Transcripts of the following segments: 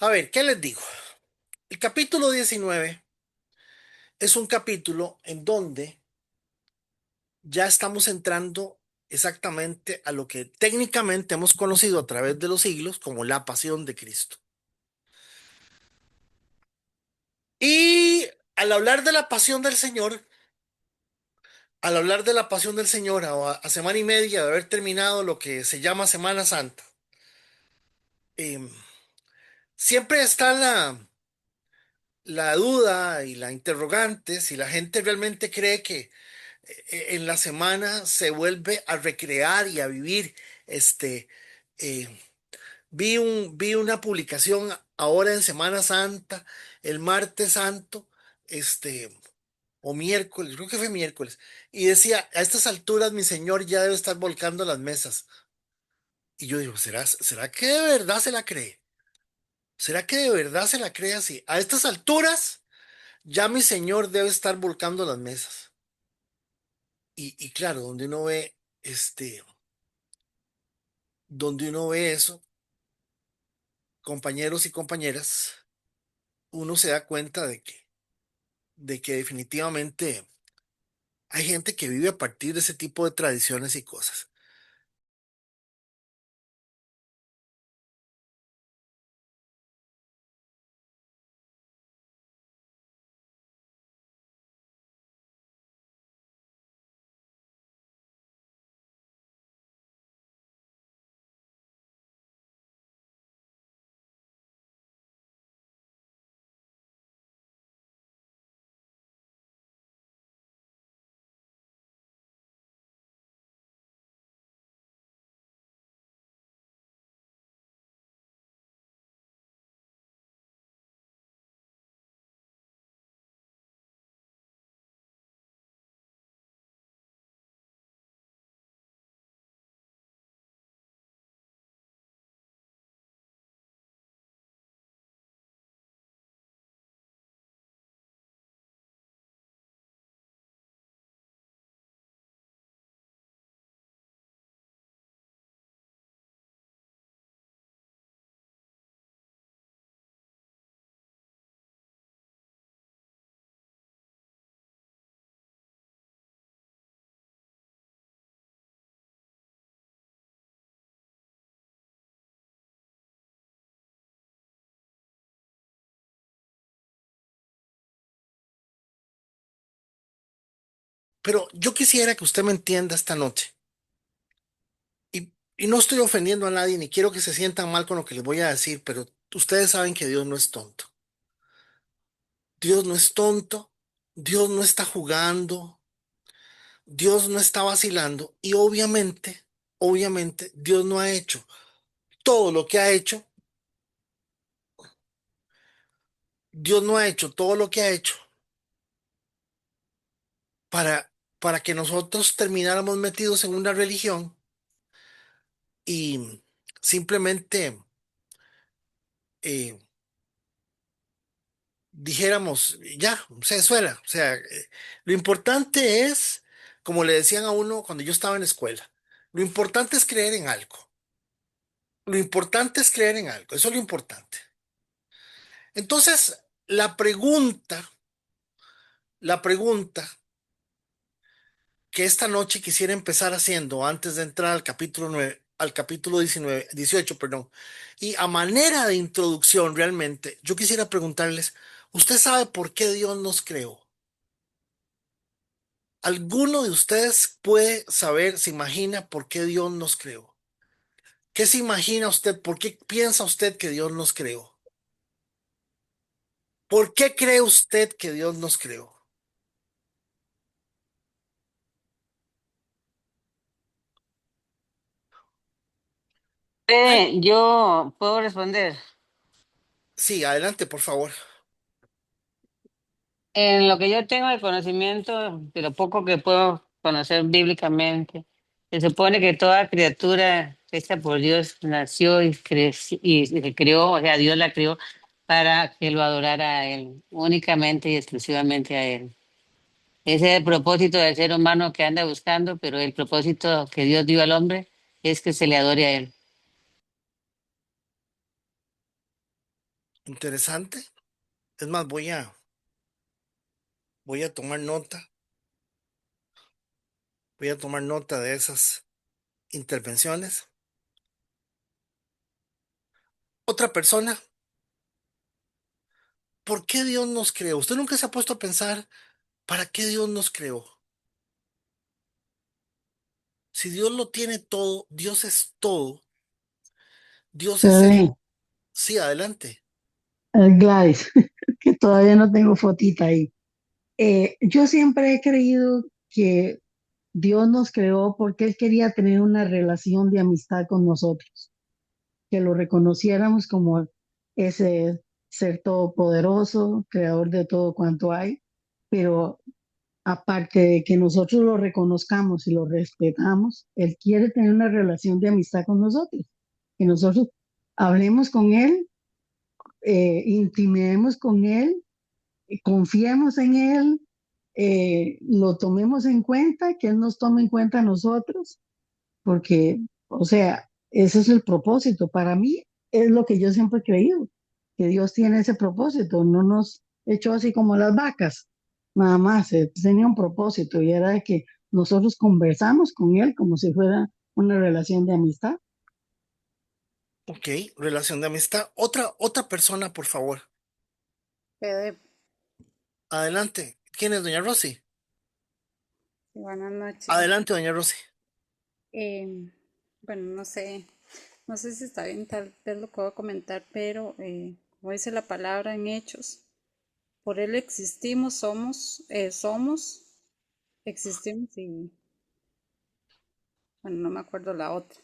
A ver, ¿qué les digo? El capítulo 19 es un capítulo en donde ya estamos entrando exactamente a lo que técnicamente hemos conocido a través de los siglos como la pasión de Cristo. Y al hablar de la pasión del Señor, al hablar de la pasión del Señor a semana y media de haber terminado lo que se llama Semana Santa, eh, siempre está la duda y la interrogante si la gente realmente cree que en la semana se vuelve a recrear y a vivir. Este, eh, vi una publicación ahora en Semana Santa, el martes santo, este, o miércoles, creo que fue miércoles, y decía, a estas alturas mi señor ya debe estar volcando las mesas. Y yo digo, ¿será que de verdad se la cree? ¿Será que de verdad se la cree así? A estas alturas ya mi señor debe estar volcando las mesas. Y claro, donde uno ve eso, compañeros y compañeras, uno se da cuenta de que definitivamente hay gente que vive a partir de ese tipo de tradiciones y cosas. Pero yo quisiera que usted me entienda esta noche. Y no estoy ofendiendo a nadie, ni quiero que se sientan mal con lo que les voy a decir, pero ustedes saben que Dios no es tonto. Dios no es tonto, Dios no está jugando, Dios no está vacilando y obviamente, Dios no ha hecho todo lo que ha hecho, Dios no ha hecho todo lo que ha hecho para, para que nosotros termináramos metidos en una religión y simplemente eh, dijéramos, ya, se suela. O sea, lo importante es, como le decían a uno cuando yo estaba en la escuela, lo importante es creer en algo. Lo importante es creer en algo, eso es lo importante. Entonces, la pregunta que esta noche quisiera empezar haciendo antes de entrar al capítulo 9, al capítulo 19, 18, perdón, y a manera de introducción realmente, yo quisiera preguntarles, ¿usted sabe por qué Dios nos creó? ¿Alguno de ustedes puede saber, se imagina por qué Dios nos creó? ¿Qué se imagina usted? ¿Por qué piensa usted que Dios nos creó? ¿Por qué cree usted que Dios nos creó? Ay, Yo puedo responder. sí, adelante, por favor. En lo que yo tengo de conocimiento, de lo poco que puedo conocer bíblicamente, se supone que toda criatura hecha por Dios nació y se creó, o sea, Dios la creó para que lo adorara a Él, únicamente y exclusivamente a Él. Ese es el propósito del ser humano que anda buscando, pero el propósito que Dios dio al hombre es que se le adore a Él. Interesante. Es más, voy a tomar nota, voy a tomar nota de esas intervenciones. Otra persona, ¿por qué Dios nos creó? ¿Usted nunca se ha puesto a pensar para qué Dios nos creó? Si Dios lo tiene todo, Dios es todo, Dios es el... Bebé, Sí, adelante. Gladys, que todavía no tengo fotita ahí. Yo siempre he creído que Dios nos creó porque Él quería tener una relación de amistad con nosotros, que lo reconociéramos como ese ser todopoderoso, creador de todo cuanto hay, pero aparte de que nosotros lo reconozcamos y lo respetamos, Él quiere tener una relación de amistad con nosotros, que nosotros hablemos con Él, intimemos con Él, confiemos en Él, lo tomemos en cuenta, que Él nos tome en cuenta a nosotros, porque, o sea, ese es el propósito. Para mí es lo que yo siempre he creído, que Dios tiene ese propósito, no nos echó así como las vacas, nada más, tenía un propósito y era de que nosotros conversamos con Él como si fuera una relación de amistad. Ok, relación de amistad. Otra persona, por favor. Fede, Adelante. ¿Quién es doña Rosy? buenas noches. Adelante, doña Rosy. Eh, bueno, no sé si está bien tal vez lo que voy a comentar, pero como dice la palabra en Hechos, por él existimos, existimos y, bueno, no me acuerdo la otra,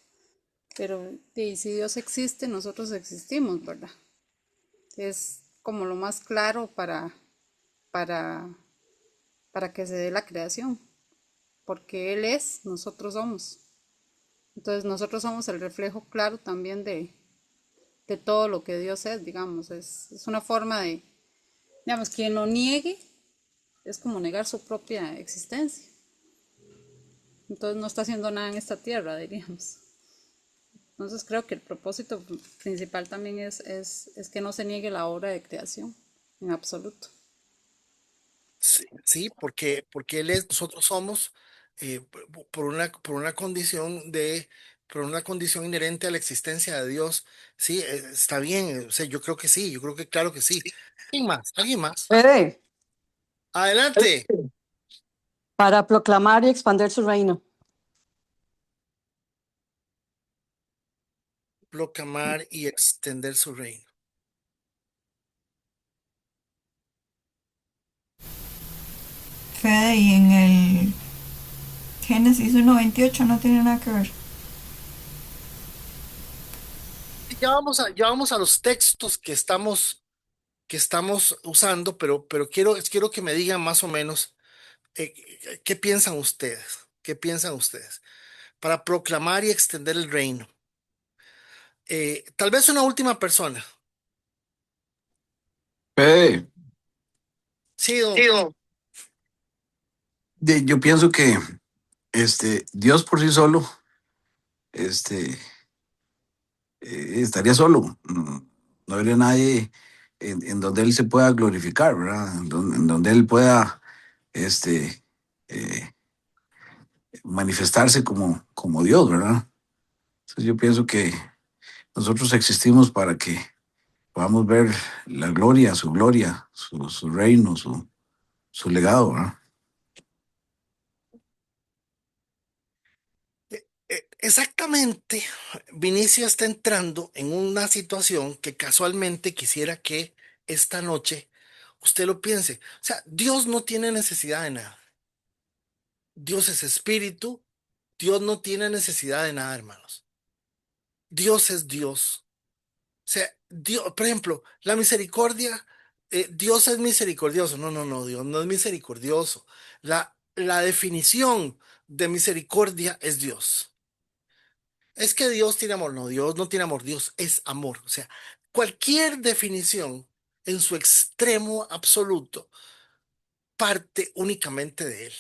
pero si Dios existe, nosotros existimos, ¿verdad? Es como lo más claro para, para que se dé la creación, porque Él es, nosotros somos. Entonces nosotros somos el reflejo claro también de todo lo que Dios es, digamos. Es una forma de, digamos, quien lo niegue es como negar su propia existencia. Entonces no está haciendo nada en esta tierra, diríamos. Entonces creo que el propósito principal también es que no se niegue la obra de creación en absoluto. Sí, sí, porque Él es, nosotros somos, por una condición por una condición inherente a la existencia de Dios. Sí, está bien. O sea, yo creo que sí, yo creo que claro que sí. ¿Quién más? ¿Alguien más? Puede, Adelante. para proclamar y expandir su reino. Proclamar y extender su reino. Fede, y en el Génesis 1:28 no tiene nada que ver. Ya vamos a los textos que estamos usando, pero quiero que me digan más o menos qué piensan ustedes, qué piensan ustedes para proclamar y extender el reino. Tal vez una última persona. Eh, Sí, Sí, yo pienso que Dios por sí solo este, estaría solo. No habría nadie en donde Él se pueda glorificar, ¿verdad? En donde Él pueda este, eh, manifestarse como Dios, ¿verdad? Entonces yo pienso que nosotros existimos para que podamos ver su gloria, su reino, su legado, ¿verdad? exactamente. Vinicio está entrando en una situación que casualmente quisiera que esta noche usted lo piense. O sea, Dios no tiene necesidad de nada. Dios es espíritu. Dios no tiene necesidad de nada, hermanos. Dios es Dios. O sea, Dios, por ejemplo, la misericordia, Dios es misericordioso. No, no, no, Dios no es misericordioso. La definición de misericordia es Dios. Es que Dios tiene amor. No, Dios no tiene amor. Dios es amor. O sea, cualquier definición en su extremo absoluto parte únicamente de Él.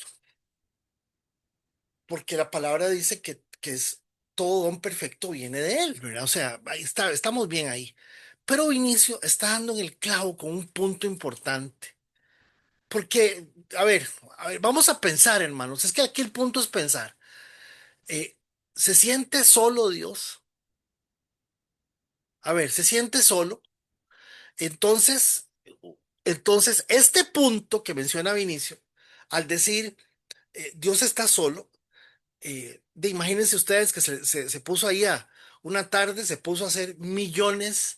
Porque la palabra dice que es todo don perfecto viene de Él, ¿verdad? O sea, ahí está, estamos bien ahí. Pero Vinicio está dando en el clavo con un punto importante. Porque, a ver, vamos a pensar, hermanos. Es que aquí el punto es pensar. Eh, ¿Se siente solo Dios? A ver, ¿se siente solo? Entonces, este punto que menciona Vinicio, al decir Dios está solo, imagínense ustedes que se puso ahí una tarde, se puso a hacer millones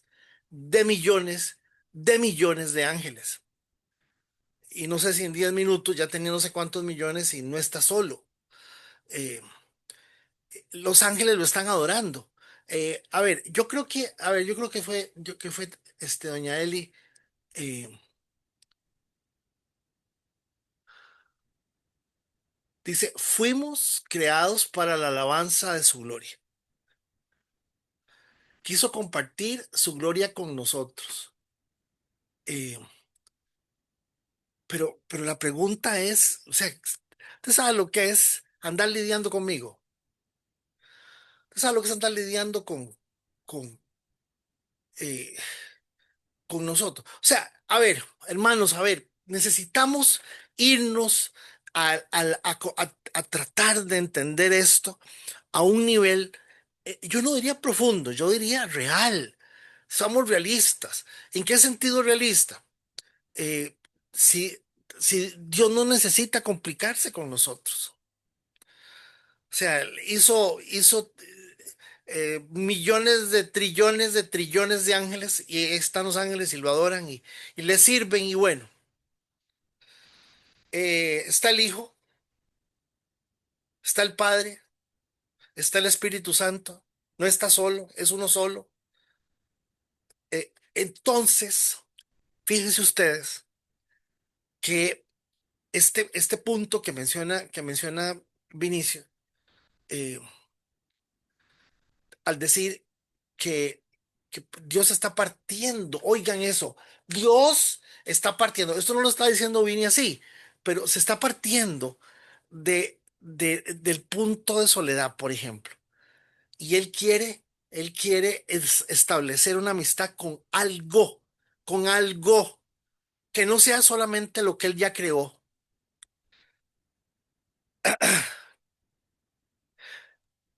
de millones de millones de ángeles. Y no sé si en 10 minutos ya tenía no sé cuántos millones y no está solo. Eh, los ángeles lo están adorando. Yo creo que fue doña Eli. eh, Dice, fuimos creados para la alabanza de su gloria. Quiso compartir su gloria con nosotros. Eh, pero la pregunta es, o sea, ¿usted sabe lo que es andar lidiando conmigo? ¿Usted sabe lo que es andar lidiando con, eh, con nosotros? O sea, a ver, hermanos, a ver, necesitamos irnos a tratar de entender esto a un nivel, yo no diría profundo, yo diría real. Somos realistas. ¿En qué sentido realista? Eh, si, si Dios no necesita complicarse con nosotros. O sea, hizo millones de trillones de ángeles y ahí están los ángeles y lo adoran y le sirven y bueno, está el Hijo, está el Padre, está el Espíritu Santo, no está solo, es uno solo. Entonces, fíjense ustedes que este punto que menciona Vinicio, eh, al decir que Dios está partiendo, oigan eso, Dios está partiendo, esto no lo está diciendo Vini así, pero se está partiendo del punto de soledad, por ejemplo, y él quiere establecer una amistad con algo que no sea solamente lo que él ya creó, En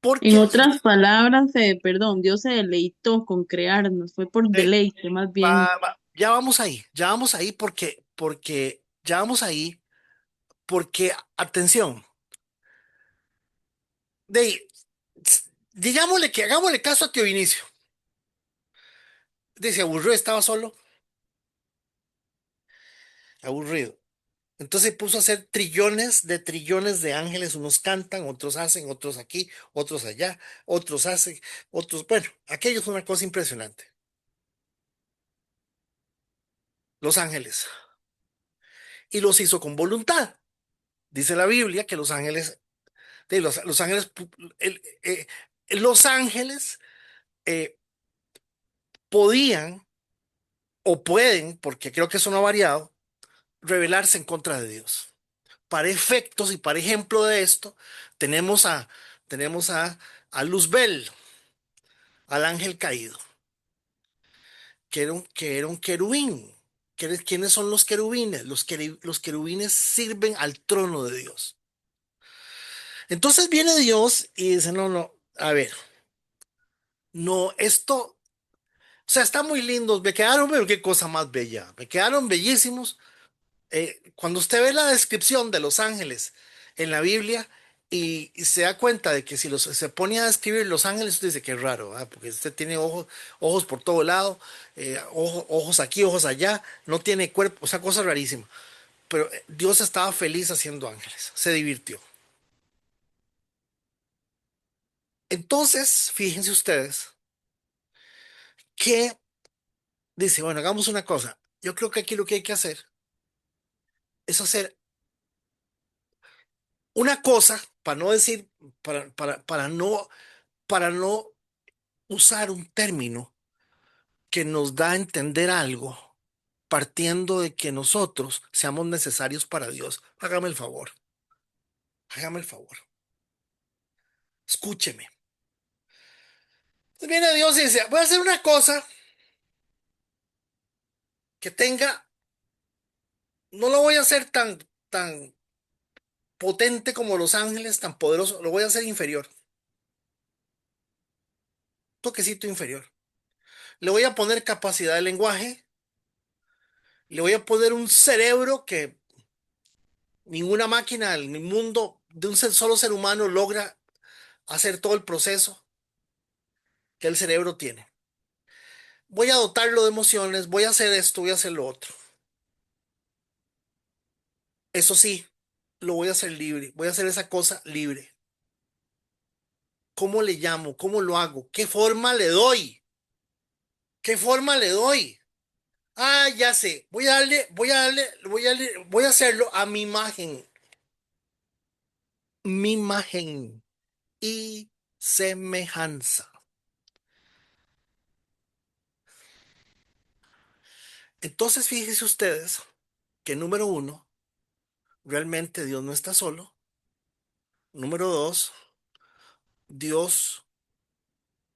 porque otras palabras, perdón, Dios se deleitó con crearnos, fue por eh, deleite más bien. ya vamos ahí ya vamos ahí porque, atención, de ahí, digámosle que hagámosle caso a Tío Vinicio. Dice, aburrido, estaba solo, aburrido. Entonces se puso a hacer trillones de ángeles, unos cantan, otros hacen, otros aquí, otros allá, otros hacen, otros, bueno, aquello es una cosa impresionante. Los ángeles. Y los hizo con voluntad. Dice la Biblia que los ángeles, los ángeles, los ángeles eh, podían o pueden, porque creo que eso no ha variado, rebelarse en contra de Dios. Para efectos y para ejemplo de esto, tenemos a, tenemos a Luzbel, al ángel caído, que era un querubín. ¿Quiénes son los querubines? Los querubines sirven al trono de Dios. Entonces viene Dios y dice, no, no, a ver, no, o sea, está muy lindos, me quedaron, pero qué cosa más bella, me quedaron bellísimos. Cuando usted ve la descripción de los ángeles en la Biblia y se da cuenta de que si se pone a describir los ángeles, usted dice que es raro, ¿ah? Porque usted tiene ojos por todo lado, ojos aquí, ojos allá, no tiene cuerpo, o sea, cosa rarísima. Pero Dios estaba feliz haciendo ángeles, se divirtió. Entonces, fíjense ustedes que dice, bueno, hagamos una cosa. Yo creo que aquí lo que hay que hacer es hacer una cosa, para no decir, para no usar un término que nos da a entender algo, partiendo de que nosotros seamos necesarios para Dios. Hágame el favor, escúcheme. Entonces viene Dios y dice, voy a hacer una cosa que tenga, no lo voy a hacer tan potente como los ángeles, tan poderoso, lo voy a hacer inferior, toquecito inferior. Le voy a poner capacidad de lenguaje, le voy a poner un cerebro que ninguna máquina en el mundo de un solo ser humano logra hacer todo el proceso que el cerebro tiene. Voy a dotarlo de emociones, voy a hacer esto, voy a hacer lo otro. Eso sí, lo voy a hacer libre, voy a hacer esa cosa libre. ¿Cómo le llamo? ¿Cómo lo hago? ¿Qué forma le doy? ¿Qué forma le doy? Ah, ya sé. Voy a hacerlo a mi imagen y semejanza. Entonces, fíjense ustedes que número uno, realmente Dios no está solo. Número dos, Dios,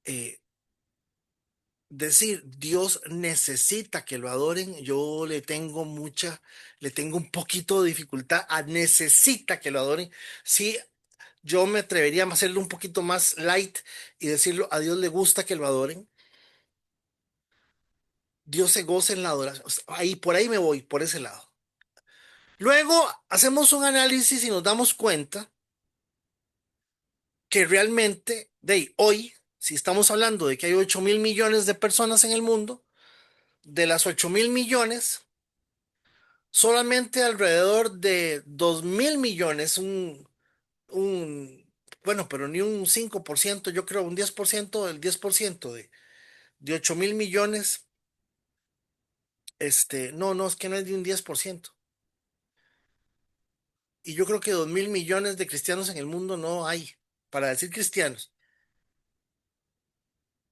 eh, decir Dios necesita que lo adoren, yo le tengo un poquito de dificultad a necesita que lo adoren. Sí, yo me atrevería a hacerlo un poquito más light y decirlo, a Dios le gusta que lo adoren. Dios se goza en la adoración. O sea, ahí, por ahí me voy, por ese lado. Luego hacemos un análisis y nos damos cuenta que realmente, de ahí, hoy, si estamos hablando de que hay 8.000 millones de personas en el mundo, de las 8.000 millones, solamente alrededor de 2.000 millones, bueno, pero ni un 5%, yo creo un 10%, el 10% de 8.000 millones, no, no, es que no es de un 10%. Y yo creo que 2.000 millones de cristianos en el mundo no hay, para decir cristianos.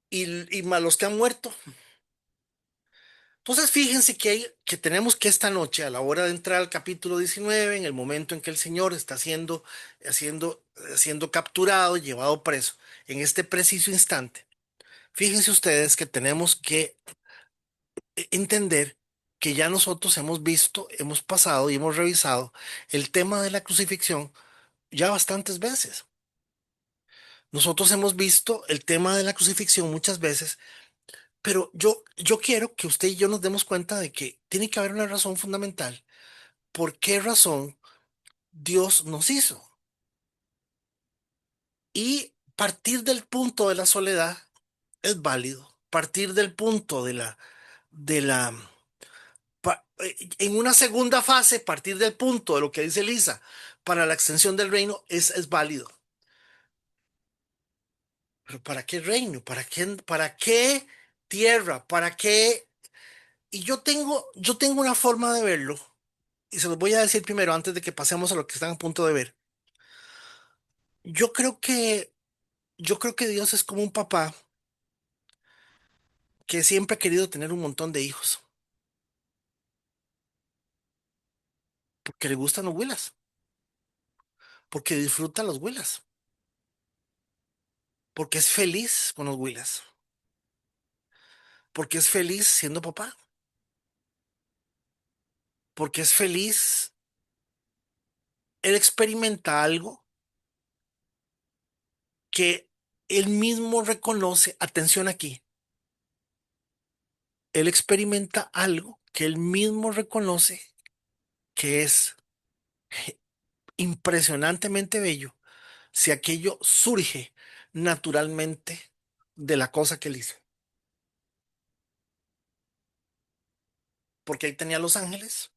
Y más los que han muerto. Entonces, fíjense que tenemos que esta noche, a la hora de entrar al capítulo 19, en el momento en que el Señor está siendo capturado, llevado preso, en este preciso instante, fíjense ustedes que tenemos que entender que ya nosotros hemos visto, hemos pasado y hemos revisado el tema de la crucifixión ya bastantes veces. Nosotros hemos visto el tema de la crucifixión muchas veces, pero yo quiero que usted y yo nos demos cuenta de que tiene que haber una razón fundamental. ¿Por qué razón Dios nos hizo? Y partir del punto de la soledad es válido. Partir del punto de la, en una segunda fase, partir del punto de lo que dice Lisa para la extensión del reino es válido. Pero ¿para qué reino? Para qué tierra? ¿Para qué? Y yo tengo una forma de verlo, y se los voy a decir primero antes de que pasemos a lo que están a punto de ver. Yo creo que, yo creo que Dios es como un papá que siempre ha querido tener un montón de hijos, porque le gustan los huilas, porque disfruta los huilas, porque es feliz con los huilas, porque es feliz siendo papá, porque es feliz. Él experimenta algo que él mismo reconoce, atención aquí, él experimenta algo que él mismo reconoce que es impresionantemente bello si aquello surge naturalmente de la cosa que él hizo. Porque ahí tenía los ángeles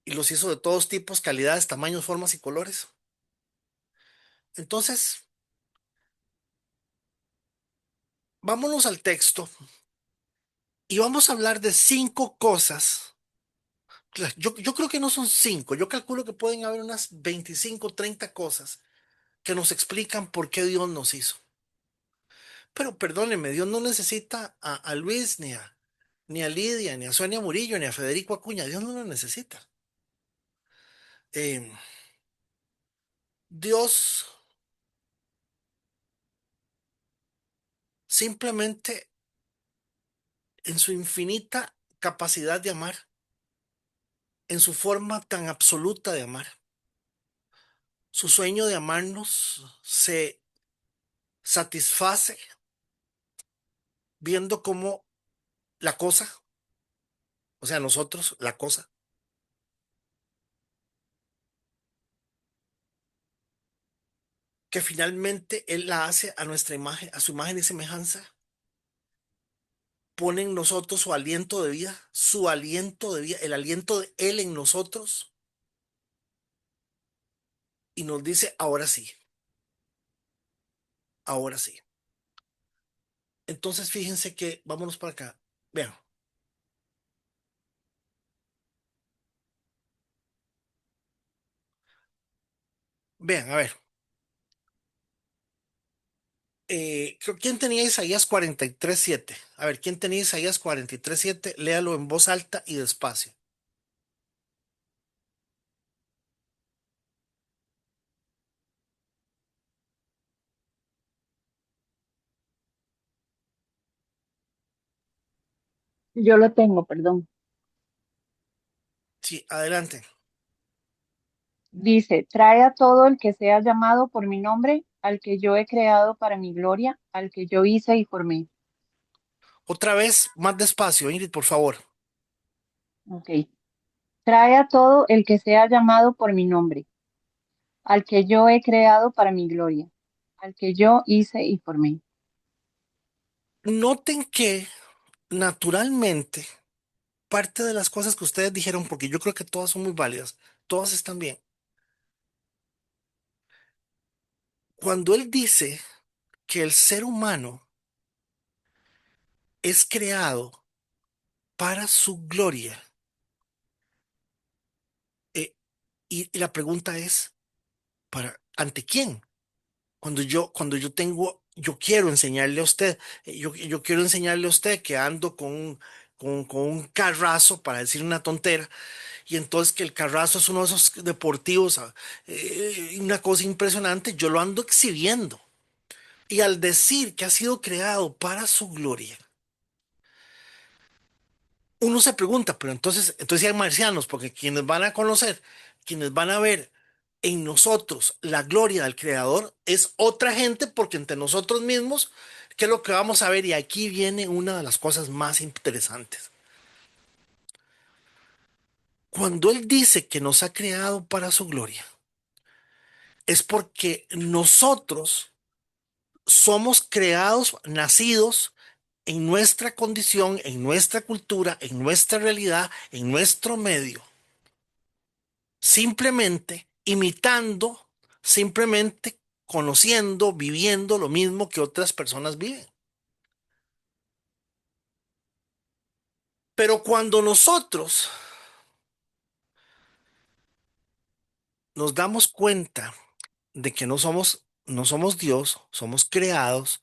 y los hizo de todos tipos, calidades, tamaños, formas y colores. Entonces, vámonos al texto y vamos a hablar de 5 cosas. Yo creo que no son 5, yo calculo que pueden haber unas 25, 30 cosas que nos explican por qué Dios nos hizo. Pero perdónenme, Dios no necesita a Luis, ni a Lidia, ni a Sonia Murillo, ni a Federico Acuña. Dios no lo necesita. Eh, Dios simplemente en su infinita capacidad de amar, en su forma tan absoluta de amar. Su sueño de amarnos se satisface viendo cómo la cosa, o sea, nosotros, la cosa, que finalmente Él la hace a nuestra imagen, a su imagen y semejanza, pone en nosotros su aliento de vida, el aliento de Él en nosotros, y nos dice, ahora sí. Entonces, fíjense que, vámonos para acá, vean, vean, a ver, ¿quién tenía Isaías 43:7? A ver, ¿quién tenía Isaías 43:7? Léalo en voz alta y despacio. Yo lo tengo, perdón. Sí, adelante. Dice, trae a todo el que sea llamado por mi nombre, al que yo he creado para mi gloria, al que yo hice y formé. Otra vez, más despacio, Ingrid, por favor. Ok. Trae a todo el que sea llamado por mi nombre, al que yo he creado para mi gloria, al que yo hice y formé. Noten que naturalmente parte de las cosas que ustedes dijeron, porque yo creo que todas son muy válidas, todas están bien. Cuando él dice que el ser humano es creado para su gloria, eh, y la pregunta es, ¿ante quién? Yo quiero enseñarle a usted, yo quiero enseñarle a usted que ando con un carrazo, para decir una tontera, y entonces que el carrazo es uno de esos deportivos, una cosa impresionante, yo lo ando exhibiendo. Y al decir que ha sido creado para su gloria, uno se pregunta, pero entonces sí hay marcianos, porque quienes van a conocer, quienes van a ver en nosotros la gloria del Creador, es otra gente, porque entre nosotros mismos, ¿qué es lo que vamos a ver? Y aquí viene una de las cosas más interesantes. Cuando Él dice que nos ha creado para su gloria, es porque nosotros somos creados, nacidos en nuestra condición, en nuestra cultura, en nuestra realidad, en nuestro medio, simplemente imitando, simplemente conociendo, viviendo lo mismo que otras personas viven. Pero cuando nosotros nos damos cuenta de que no somos Dios, somos creados,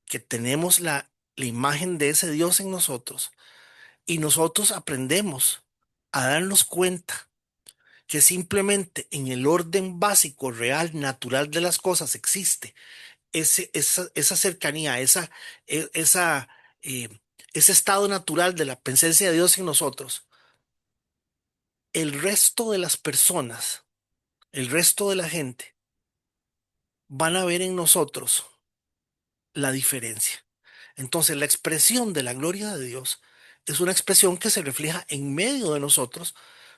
que tenemos la imagen de ese Dios en nosotros, y nosotros aprendemos a darnos cuenta que simplemente en el orden básico, real, natural de las cosas existe esa cercanía, e- esa, eh, ese estado natural de la presencia de Dios en nosotros. El resto de las personas, el resto de la gente, van a ver en nosotros la diferencia. Entonces, la expresión de la gloria de Dios es una expresión que se refleja en medio de nosotros,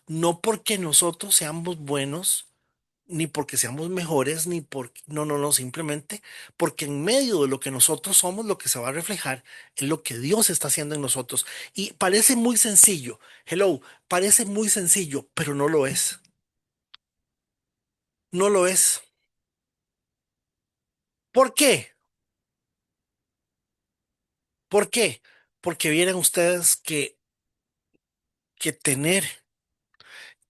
no porque nosotros seamos buenos, ni porque seamos mejores, ni porque, no, no, no, simplemente porque en medio de lo que nosotros somos, lo que se va a reflejar es lo que Dios está haciendo en nosotros. Y parece muy sencillo, hello, parece muy sencillo, pero no lo es. No lo es. ¿Por qué? ¿Por qué? Porque vieran ustedes que tener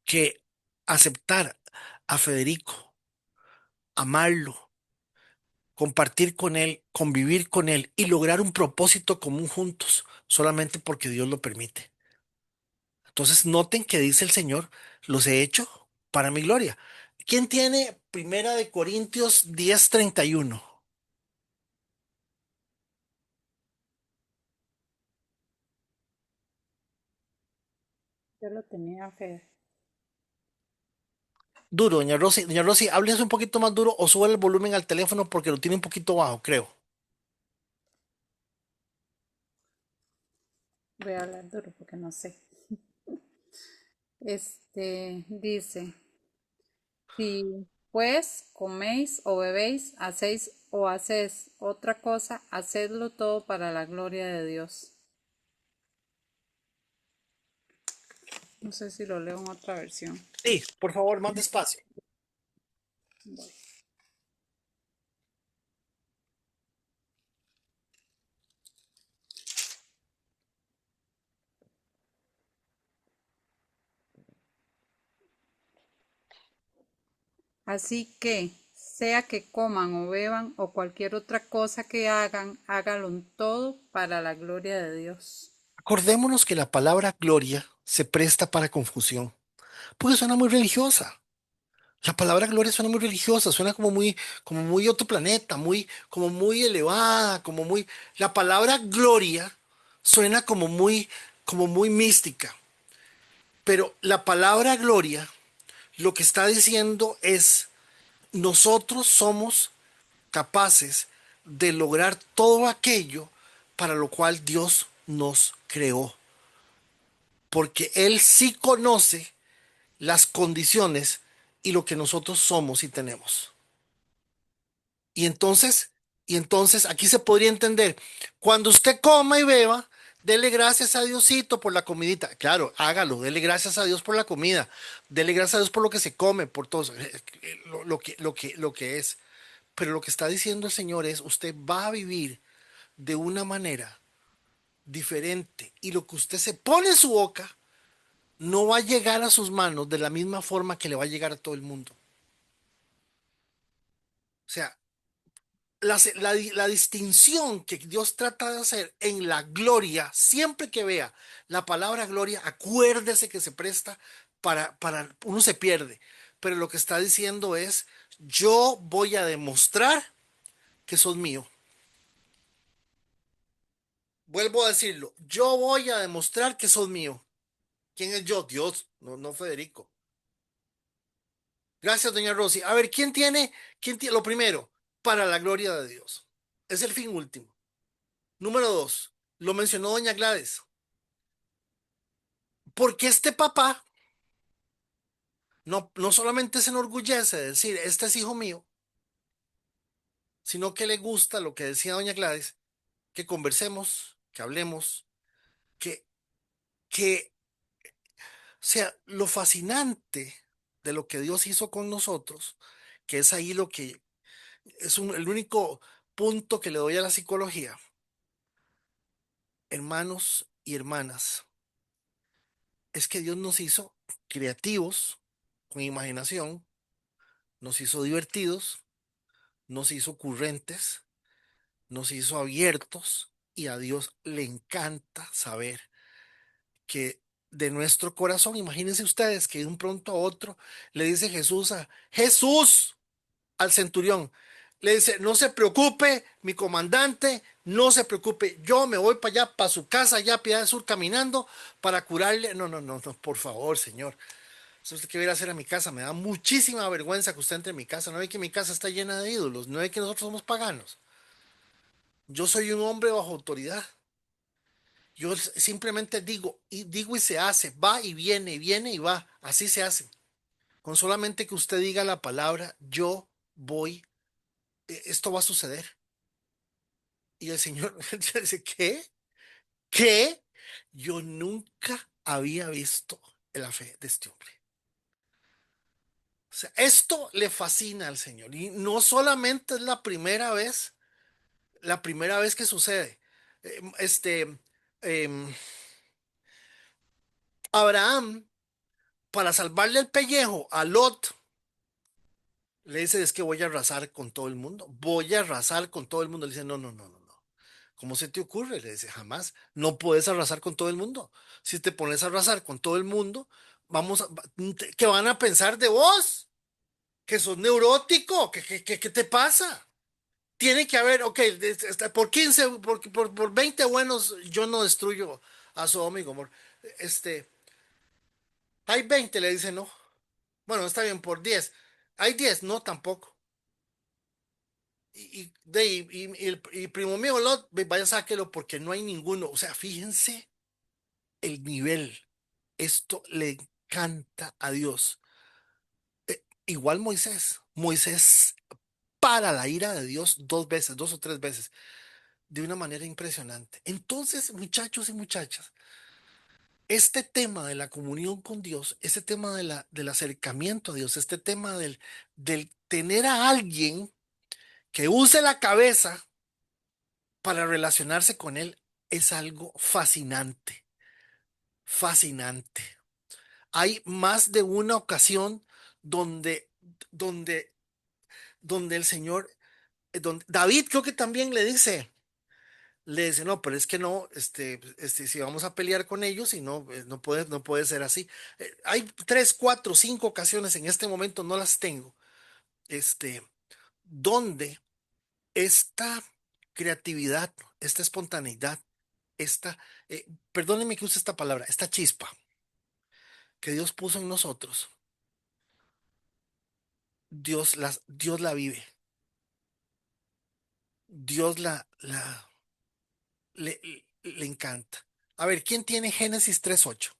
que aceptar a Federico, amarlo, compartir con él, convivir con él y lograr un propósito común juntos, solamente porque Dios lo permite. Entonces noten que dice el Señor, los he hecho para mi gloria. ¿Quién tiene Primera de Corintios 10:31? Yo lo tenía fe. Duro, doña Rosy. Doña Rosy, háblese un poquito más duro o sube el volumen al teléfono porque lo tiene un poquito bajo, creo. Voy a hablar duro porque no sé. Dice, si pues coméis o bebéis, hacéis o hacéis otra cosa, hacedlo todo para la gloria de Dios. No sé si lo leo en otra versión. Sí, por favor, más despacio. Voy. Así que, sea que coman o beban o cualquier otra cosa que hagan, hágalo en todo para la gloria de Dios. Acordémonos que la palabra gloria se presta para confusión, porque suena muy religiosa. La palabra gloria suena muy religiosa, suena como muy otro planeta, como muy elevada, como muy. La palabra gloria suena como muy mística. Pero la palabra gloria lo que está diciendo es, nosotros somos capaces de lograr todo aquello para lo cual Dios nos creó. Porque Él sí conoce las condiciones y lo que nosotros somos y tenemos. Y entonces, y entonces aquí se podría entender, cuando usted coma y beba, dele gracias a Diosito por la comidita. Claro, hágalo, dele gracias a Dios por la comida, dele gracias a Dios por lo que se come, por todo lo que es. Pero lo que está diciendo el Señor es, usted va a vivir de una manera diferente y lo que usted se pone en su boca no va a llegar a sus manos de la misma forma que le va a llegar a todo el mundo. O sea, la distinción que Dios trata de hacer en la gloria, siempre que vea la palabra gloria, acuérdese que se presta uno se pierde, pero lo que está diciendo es, yo voy a demostrar que sos mío. Vuelvo a decirlo, yo voy a demostrar que sos mío. ¿Quién es yo? Dios, no, no Federico. Gracias, doña Rosy. A ver, quién tiene lo primero? Para la gloria de Dios. Es el fin último. Número dos, lo mencionó doña Gladys. Porque este papá no solamente se enorgullece de decir, este es hijo mío, sino que le gusta lo que decía doña Gladys, que conversemos, que hablemos, que, que sea lo fascinante de lo que Dios hizo con nosotros, que es ahí lo que el único punto que le doy a la psicología, hermanos y hermanas, es que Dios nos hizo creativos, con imaginación, nos hizo divertidos, nos hizo ocurrentes, nos hizo abiertos y a Dios le encanta saber que de nuestro corazón, imagínense ustedes que de un pronto a otro le dice Jesús al centurión, le dice, no se preocupe, mi comandante, no se preocupe, yo me voy para allá, para su casa, allá a Piedad del Sur, caminando para curarle. No, no, no, no, por favor, señor. Si usted quiere ir a hacer a mi casa, me da muchísima vergüenza que usted entre en mi casa. No ve que mi casa está llena de ídolos, no ve que nosotros somos paganos. Yo soy un hombre bajo autoridad. Yo simplemente digo y se hace, va y viene, viene y va. Así se hace. Con solamente que usted diga la palabra, yo voy, esto va a suceder. Y el Señor dice, ¿qué? ¿Qué? Yo nunca había visto la fe de este hombre. O sea, esto le fascina al Señor. Y no solamente es la primera vez que sucede. Eh, Este, em, Abraham, para salvarle el pellejo a Lot, le dice, es que voy a arrasar con todo el mundo. Voy a arrasar con todo el mundo. Le dice, no, no, no, no, no. ¿Cómo se te ocurre? Le dice, jamás. No puedes arrasar con todo el mundo. Si te pones a arrasar con todo el mundo, ¿qué van a pensar de vos? Que sos neurótico. ¿Qué te pasa? Tiene que haber, ok, por 15, por 20 buenos, yo no destruyo a Sodoma y Gomorra. Este, Hay 20, le dice no. Bueno, está bien, por 10. Hay 10, no, tampoco. Y primo mío, Lot, vaya, sáquelo porque no hay ninguno. O sea, fíjense el nivel. Esto le encanta a Dios. Igual Moisés. Moisés para la ira de Dios 2 veces, 2 o 3 veces, de una manera impresionante. Entonces, muchachos y muchachas, este tema de la comunión con Dios, este tema del acercamiento a Dios, este tema del tener a alguien que use la cabeza para relacionarse con Él, es algo fascinante, fascinante. Hay más de una ocasión donde, donde, donde el Señor, David creo que también le dice, no, pero es que no, si vamos a pelear con ellos y no, no puede ser así. Hay 3, 4, 5 ocasiones en este momento, no las tengo, este, donde esta creatividad, esta espontaneidad, esta, perdónenme que use esta palabra, esta chispa que Dios puso en nosotros, Dios la vive, Dios le, le encanta. A ver, ¿quién tiene Génesis 3:8?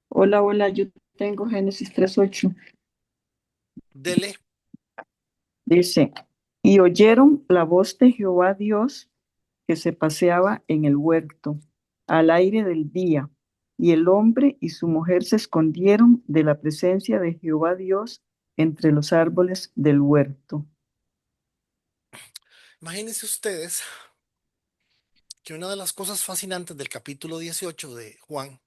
Hola, hola, yo tengo Génesis 3:8. Dele. Dice, y oyeron la voz de Jehová Dios que se paseaba en el huerto al aire del día, y el hombre y su mujer se escondieron de la presencia de Jehová Dios entre los árboles del huerto. Imagínense ustedes que una de las cosas fascinantes del capítulo 18 de Juan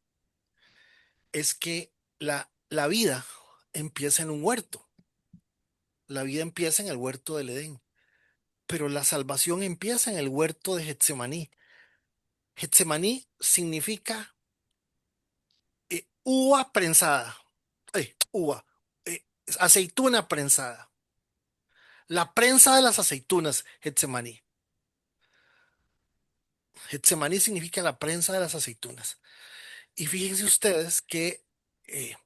es que la vida empieza en un huerto, la vida empieza en el huerto del Edén, pero la salvación empieza en el huerto de Getsemaní. Getsemaní significa uva prensada, uva, aceituna prensada, la prensa de las aceitunas, Getsemaní. Getsemaní significa la prensa de las aceitunas. Y fíjense ustedes que eh,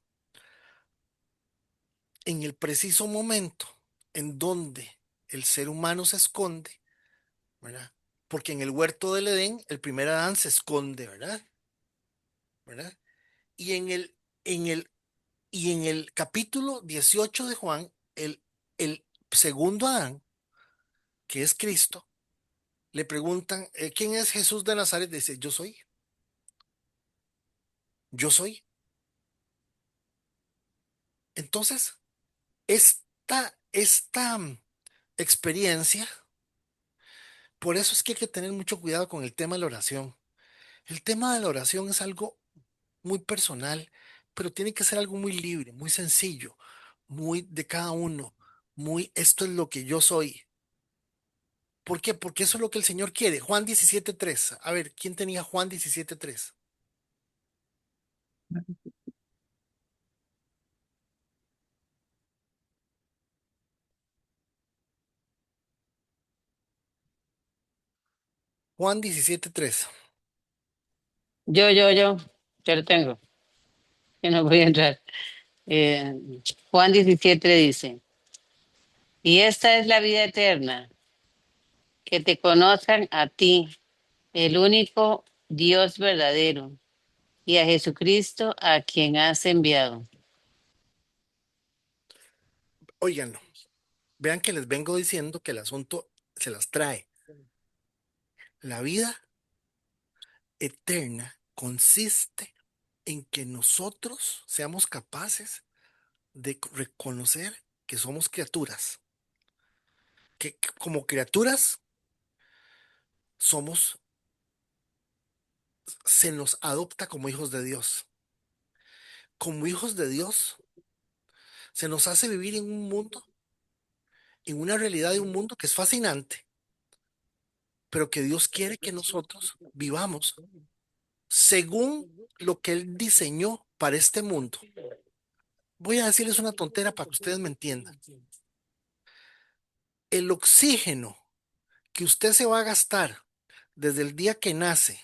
en el preciso momento en donde el ser humano se esconde, ¿verdad? Porque en el huerto del Edén, el primer Adán se esconde, ¿verdad? ¿Verdad? Y en el capítulo 18 de Juan, el segundo Adán, que es Cristo, le preguntan, ¿quién es Jesús de Nazaret? Dice, yo soy, yo soy. Entonces, esta experiencia, por eso es que hay que tener mucho cuidado con el tema de la oración. El tema de la oración es algo muy personal, pero tiene que ser algo muy libre, muy sencillo, muy de cada uno, muy esto es lo que yo soy. ¿Por qué? Porque eso es lo que el Señor quiere. Juan 17:3. A ver, ¿quién tenía Juan 17:3? Juan 17:3. Yo lo tengo, yo no voy a entrar. Eh, Juan 17 dice, y esta es la vida eterna, que te conozcan a ti, el único Dios verdadero, y a Jesucristo a quien has enviado. Óiganlo, vean que les vengo diciendo que el asunto se las trae. La vida eterna consiste en que nosotros seamos capaces de reconocer que somos criaturas, que como criaturas somos, se nos adopta como hijos de Dios. Como hijos de Dios, se nos hace vivir en un mundo, en una realidad de un mundo que es fascinante, pero que Dios quiere que nosotros vivamos según lo que Él diseñó para este mundo. Voy a decirles una tontera para que ustedes me entiendan. El oxígeno que usted se va a gastar desde el día que nace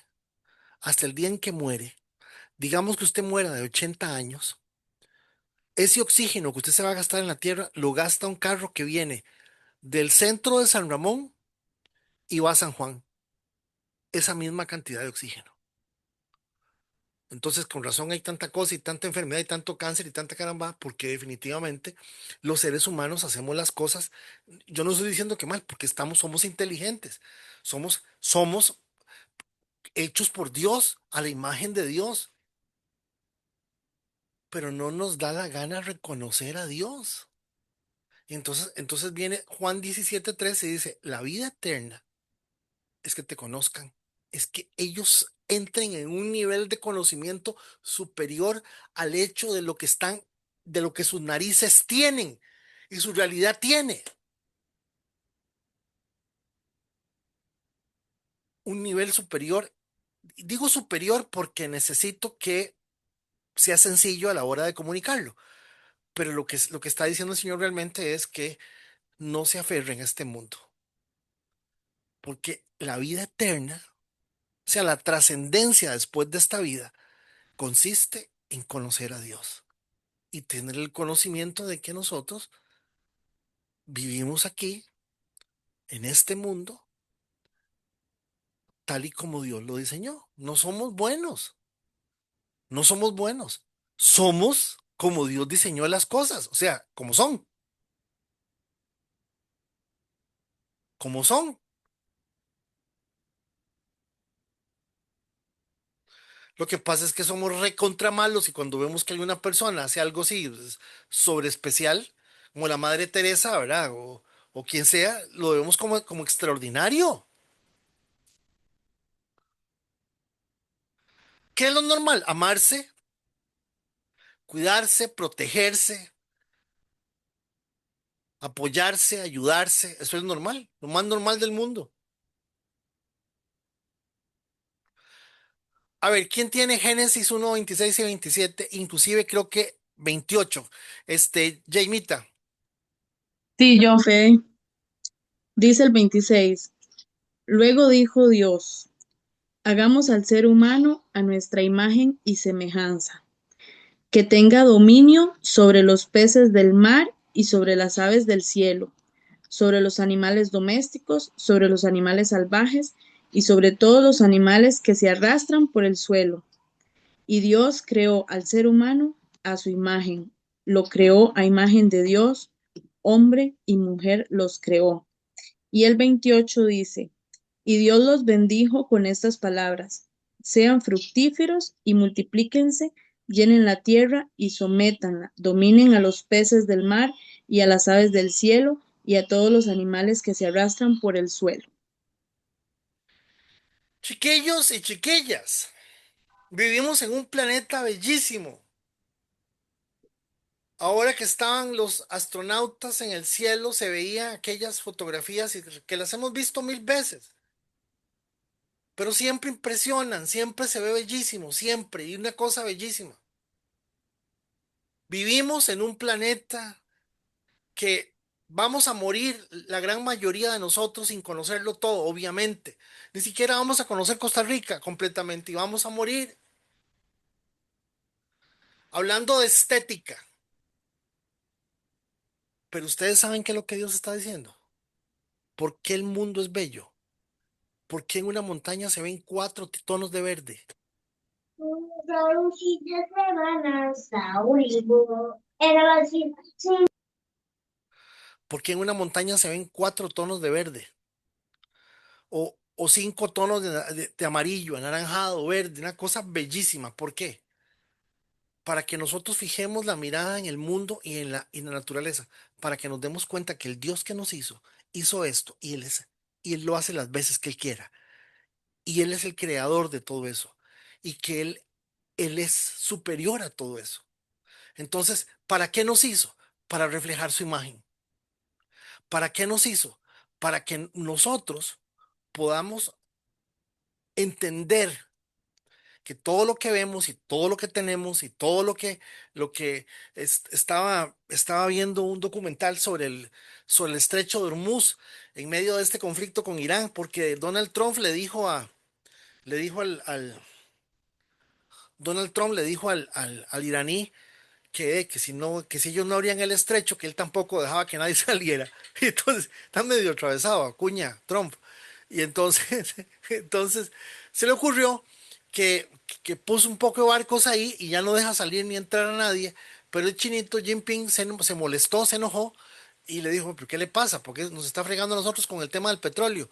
hasta el día en que muere, digamos que usted muera de 80 años, ese oxígeno que usted se va a gastar en la Tierra lo gasta un carro que viene del centro de San Ramón y va a San Juan. Esa misma cantidad de oxígeno. Entonces, con razón hay tanta cosa y tanta enfermedad y tanto cáncer y tanta caramba, porque definitivamente los seres humanos hacemos las cosas. Yo no estoy diciendo que mal, porque somos inteligentes, somos hechos por Dios, a la imagen de Dios, pero no nos da la gana reconocer a Dios. Y entonces viene Juan 17:13 y dice, la vida eterna es que te conozcan, es que ellos entren en un nivel de conocimiento superior al hecho de lo que de lo que sus narices tienen y su realidad tiene. Un nivel superior, digo superior porque necesito que sea sencillo a la hora de comunicarlo, pero lo que está diciendo el Señor realmente es que no se aferren a este mundo, porque la vida eterna, o sea, la trascendencia después de esta vida, consiste en conocer a Dios y tener el conocimiento de que nosotros vivimos aquí, en este mundo, tal y como Dios lo diseñó. No somos buenos, no somos buenos. Somos como Dios diseñó las cosas, o sea, como son, como son. Lo que pasa es que somos recontra malos y cuando vemos que alguna persona hace algo así sobre especial, como la Madre Teresa, ¿verdad? O quien sea, lo vemos como extraordinario. ¿Qué es lo normal? Amarse, cuidarse, protegerse, apoyarse, ayudarse. Eso es normal, lo más normal del mundo. A ver, ¿quién tiene Génesis 1:26 y 27? Inclusive creo que 28. Jaimita. Sí, yo, Fede. Dice el 26. Luego dijo Dios, hagamos al ser humano a nuestra imagen y semejanza, que tenga dominio sobre los peces del mar y sobre las aves del cielo, sobre los animales domésticos, sobre los animales salvajes y sobre todos los animales que se arrastran por el suelo. Y Dios creó al ser humano a su imagen, lo creó a imagen de Dios, hombre y mujer los creó. Y el 28 dice, y Dios los bendijo con estas palabras, sean fructíferos y multiplíquense, llenen la tierra y sométanla, dominen a los peces del mar y a las aves del cielo y a todos los animales que se arrastran por el suelo. Chiquillos y chiquillas, vivimos en un planeta bellísimo. Ahora que estaban los astronautas en el cielo, se veían aquellas fotografías que las hemos visto mil veces, pero siempre impresionan, siempre se ve bellísimo, siempre, y una cosa bellísima. Vivimos en un planeta que vamos a morir la gran mayoría de nosotros sin conocerlo todo, obviamente. Ni siquiera vamos a conocer Costa Rica completamente y vamos a morir. Hablando de estética, pero ustedes saben qué es lo que Dios está diciendo. ¿Por qué el mundo es bello? ¿Por qué en una montaña se ven cuatro tonos de verde? ¿Por qué en una montaña se ven cuatro tonos de verde? O cinco tonos de amarillo, anaranjado, verde, una cosa bellísima. ¿Por qué? Para que nosotros fijemos la mirada en el mundo y en la naturaleza, para que nos demos cuenta que el Dios que nos hizo esto y él lo hace las veces que él quiera, y él es el creador de todo eso, y que él es superior a todo eso. Entonces, ¿para qué nos hizo? Para reflejar su imagen. ¿Para qué nos hizo? Para que nosotros podamos entender que todo lo que vemos y todo lo que tenemos y todo lo que estaba viendo un documental sobre el estrecho de Hormuz en medio de este conflicto con Irán, porque Donald Trump le dijo Donald Trump le dijo al iraní que si no, que si ellos no abrían el estrecho, que él tampoco dejaba que nadie saliera. Y entonces, está medio atravesado, Acuña, Trump. Y entonces, entonces se le ocurrió que, que puso un poco de barcos ahí y ya no deja salir ni entrar a nadie. Pero el chinito Jinping se molestó, se enojó y le dijo, ¿pero qué le pasa? Porque nos está fregando a nosotros con el tema del petróleo.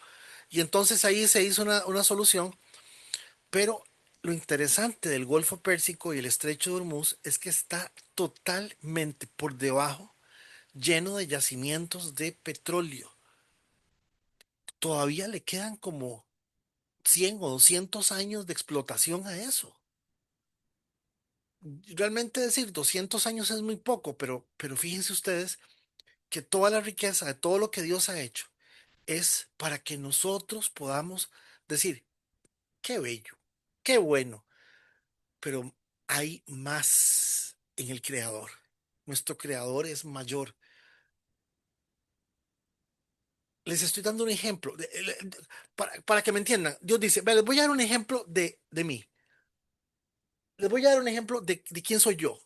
Y entonces ahí se hizo una solución, pero lo interesante del Golfo Pérsico y el Estrecho de Hormuz es que está totalmente por debajo, lleno de yacimientos de petróleo. Todavía le quedan como 100 o 200 años de explotación a eso. Realmente decir 200 años es muy poco, pero fíjense ustedes que toda la riqueza de todo lo que Dios ha hecho es para que nosotros podamos decir, qué bello, qué bueno, pero hay más en el creador. Nuestro creador es mayor. Les estoy dando un ejemplo para que me entiendan. Dios dice, "Ve, les voy a dar un ejemplo de mí. Les voy a dar un ejemplo de quién soy yo.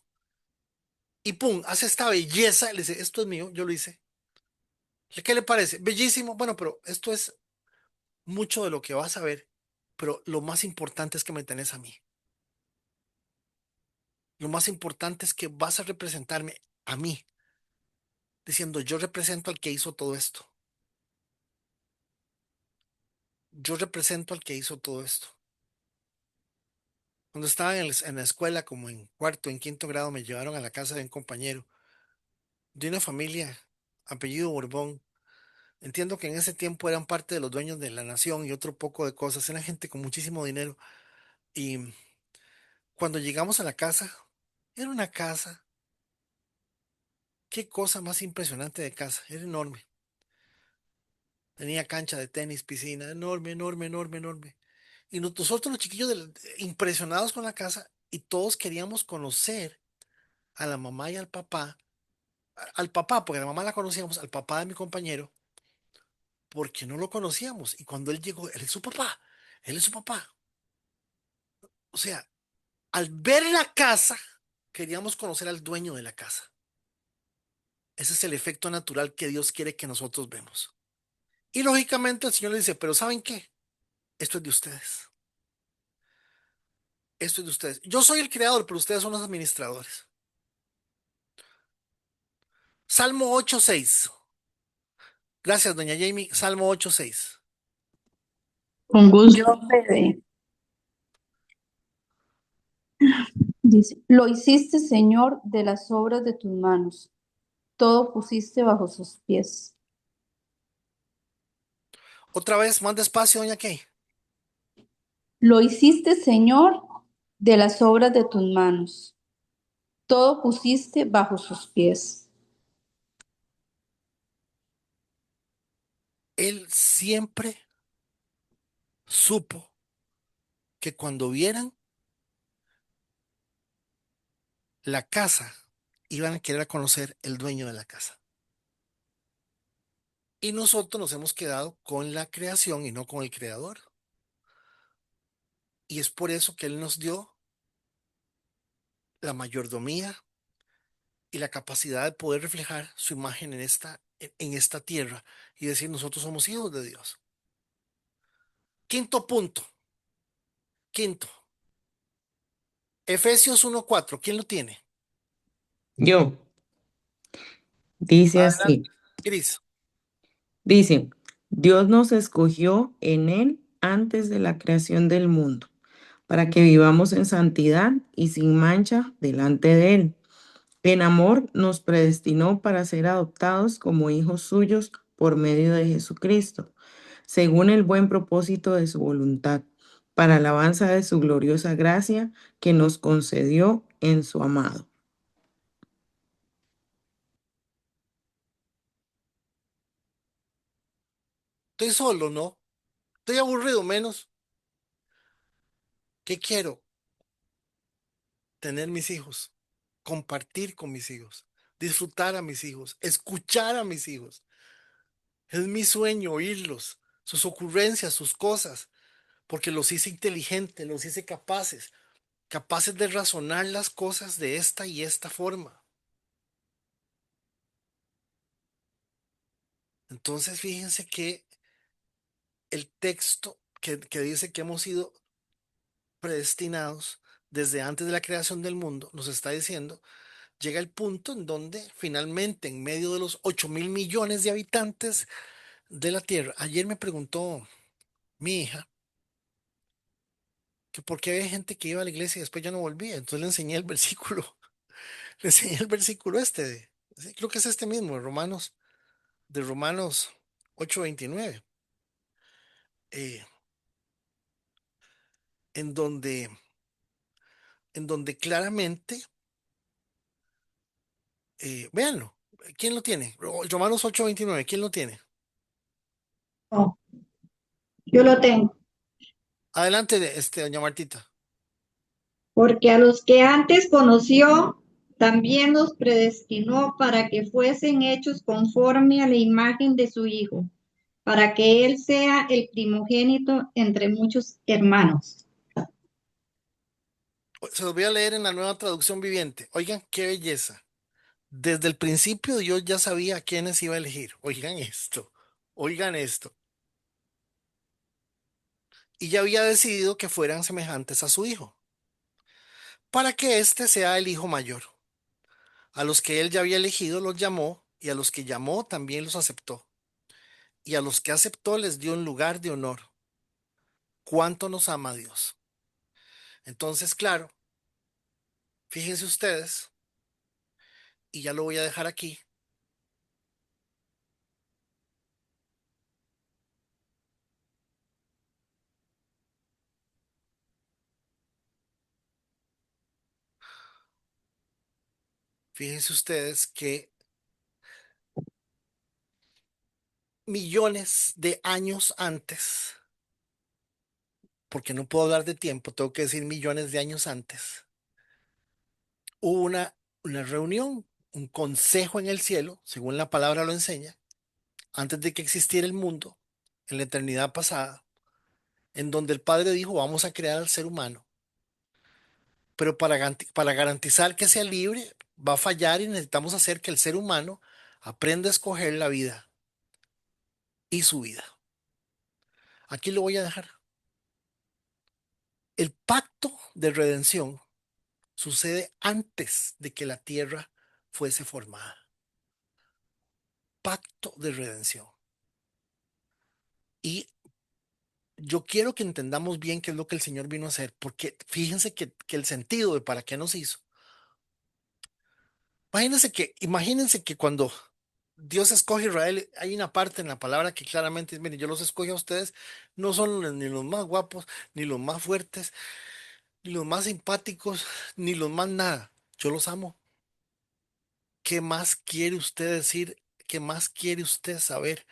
Y pum, hace esta belleza. Le dice, esto es mío, yo lo hice. ¿Qué le parece? Bellísimo. Bueno, pero esto es mucho de lo que vas a ver. Pero lo más importante es que me tenés a mí. Lo más importante es que vas a representarme a mí, diciendo, yo represento al que hizo todo esto. Yo represento al que hizo todo esto. Cuando estaba en la escuela, como en cuarto, en quinto grado, me llevaron a la casa de un compañero de una familia, apellido Borbón. Entiendo que en ese tiempo eran parte de los dueños de la nación y otro poco de cosas. Eran gente con muchísimo dinero. Y cuando llegamos a la casa, era una casa. Qué cosa más impresionante de casa. Era enorme. Tenía cancha de tenis, piscina, enorme, enorme, enorme, enorme. Y nosotros los chiquillos impresionados con la casa y todos queríamos conocer a la mamá y al papá, al papá, porque la mamá la conocíamos, al papá de mi compañero, porque no lo conocíamos. Y cuando él llegó, él es su papá, él es su papá. O sea, al ver la casa, queríamos conocer al dueño de la casa. Ese es el efecto natural que Dios quiere que nosotros vemos. Y lógicamente el Señor le dice, pero ¿saben qué? Esto es de ustedes. Esto es de ustedes. Yo soy el creador, pero ustedes son los administradores. Salmo 8:6. Gracias, doña Jamie. Salmo 8:6. Con Yo, gusto. Fede, dice, lo hiciste, Señor, de las obras de tus manos. Todo pusiste bajo sus pies. Otra vez, más despacio, doña Kay. Lo hiciste, Señor, de las obras de tus manos. Todo pusiste bajo sus pies. Él siempre supo que cuando vieran la casa, iban a querer conocer el dueño de la casa. Y nosotros nos hemos quedado con la creación y no con el creador. Y es por eso que Él nos dio la mayordomía y la capacidad de poder reflejar su imagen en esta tierra y decir nosotros somos hijos de Dios. Quinto punto, quinto, Efesios 1:4. ¿Quién lo tiene? Yo, dice Adelante, así, Cris. dice, Dios nos escogió en Él antes de la creación del mundo, para que vivamos en santidad y sin mancha delante de Él. En amor nos predestinó para ser adoptados como hijos suyos por medio de Jesucristo, según el buen propósito de su voluntad, para alabanza de su gloriosa gracia que nos concedió en su amado. Estoy solo, ¿no? Estoy aburrido menos. ¿Qué quiero? Tener mis hijos, compartir con mis hijos, disfrutar a mis hijos, escuchar a mis hijos. Es mi sueño oírlos, sus ocurrencias, sus cosas, porque los hice inteligentes, los hice capaces, capaces de razonar las cosas de esta y esta forma. Entonces, fíjense que el texto que dice que hemos sido predestinados desde antes de la creación del mundo, nos está diciendo, llega el punto en donde finalmente, en medio de los 8.000 millones de habitantes de la Tierra, ayer me preguntó mi hija que por qué había gente que iba a la iglesia y después ya no volvía. Entonces le enseñé el versículo, le enseñé el versículo este sí, creo que es este mismo, de Romanos 8:29, eh, en donde, en donde claramente, véanlo, ¿quién lo tiene? Romanos 8:29, ¿quién lo tiene? Oh, yo lo tengo. Adelante, doña Martita. Porque a los que antes conoció, también los predestinó para que fuesen hechos conforme a la imagen de su Hijo, para que Él sea el primogénito entre muchos hermanos. Se los voy a leer en la nueva traducción viviente. Oigan, qué belleza. Desde el principio Dios ya sabía a quiénes iba a elegir. Oigan esto, oigan esto. Y ya había decidido que fueran semejantes a su hijo, para que éste sea el hijo mayor. A los que él ya había elegido los llamó, y a los que llamó también los aceptó. Y a los que aceptó les dio un lugar de honor. ¿Cuánto nos ama Dios? Entonces, claro, fíjense ustedes, y ya lo voy a dejar aquí. Fíjense ustedes que millones de años antes, porque no puedo hablar de tiempo, tengo que decir millones de años antes, hubo una reunión, un consejo en el cielo, según la palabra lo enseña, antes de que existiera el mundo, en la eternidad pasada, en donde el Padre dijo, vamos a crear al ser humano, pero para garantizar que sea libre, va a fallar y necesitamos hacer que el ser humano aprenda a escoger la vida y su vida. Aquí lo voy a dejar. El pacto de redención sucede antes de que la tierra fuese formada. Pacto de redención. Y yo quiero que entendamos bien qué es lo que el Señor vino a hacer, porque fíjense que el sentido de para qué nos hizo. Imagínense que cuando Dios escoge a Israel, hay una parte en la palabra que claramente dice, miren, yo los escogí a ustedes, no son ni los más guapos, ni los más fuertes, ni los más simpáticos, ni los más nada. Yo los amo. ¿Qué más quiere usted decir? ¿Qué más quiere usted saber?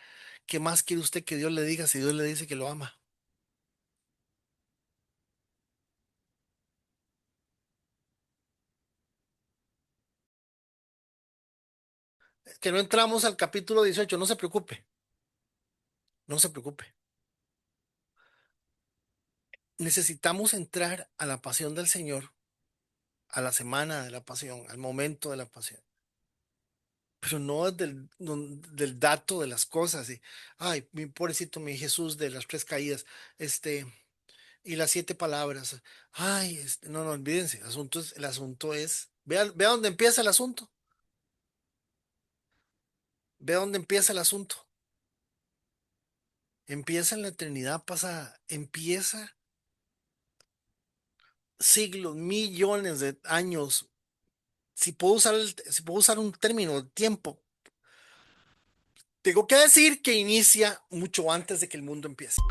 ¿Qué más quiere usted que Dios le diga si Dios le dice que lo ama? Que no entramos al capítulo 18, no se preocupe, no se preocupe. Necesitamos entrar a la pasión del Señor, a la semana de la pasión, al momento de la pasión, pero no del dato de las cosas. Ay, mi pobrecito, mi Jesús de las tres caídas, y las siete palabras. Ay, no, no, olvídense, el asunto es, vea dónde empieza el asunto, vea dónde empieza el asunto. Empieza en la eternidad pasada, empieza siglos, millones de años. Si puedo usar un término, tiempo, tengo que decir que inicia mucho antes de que el mundo empiece.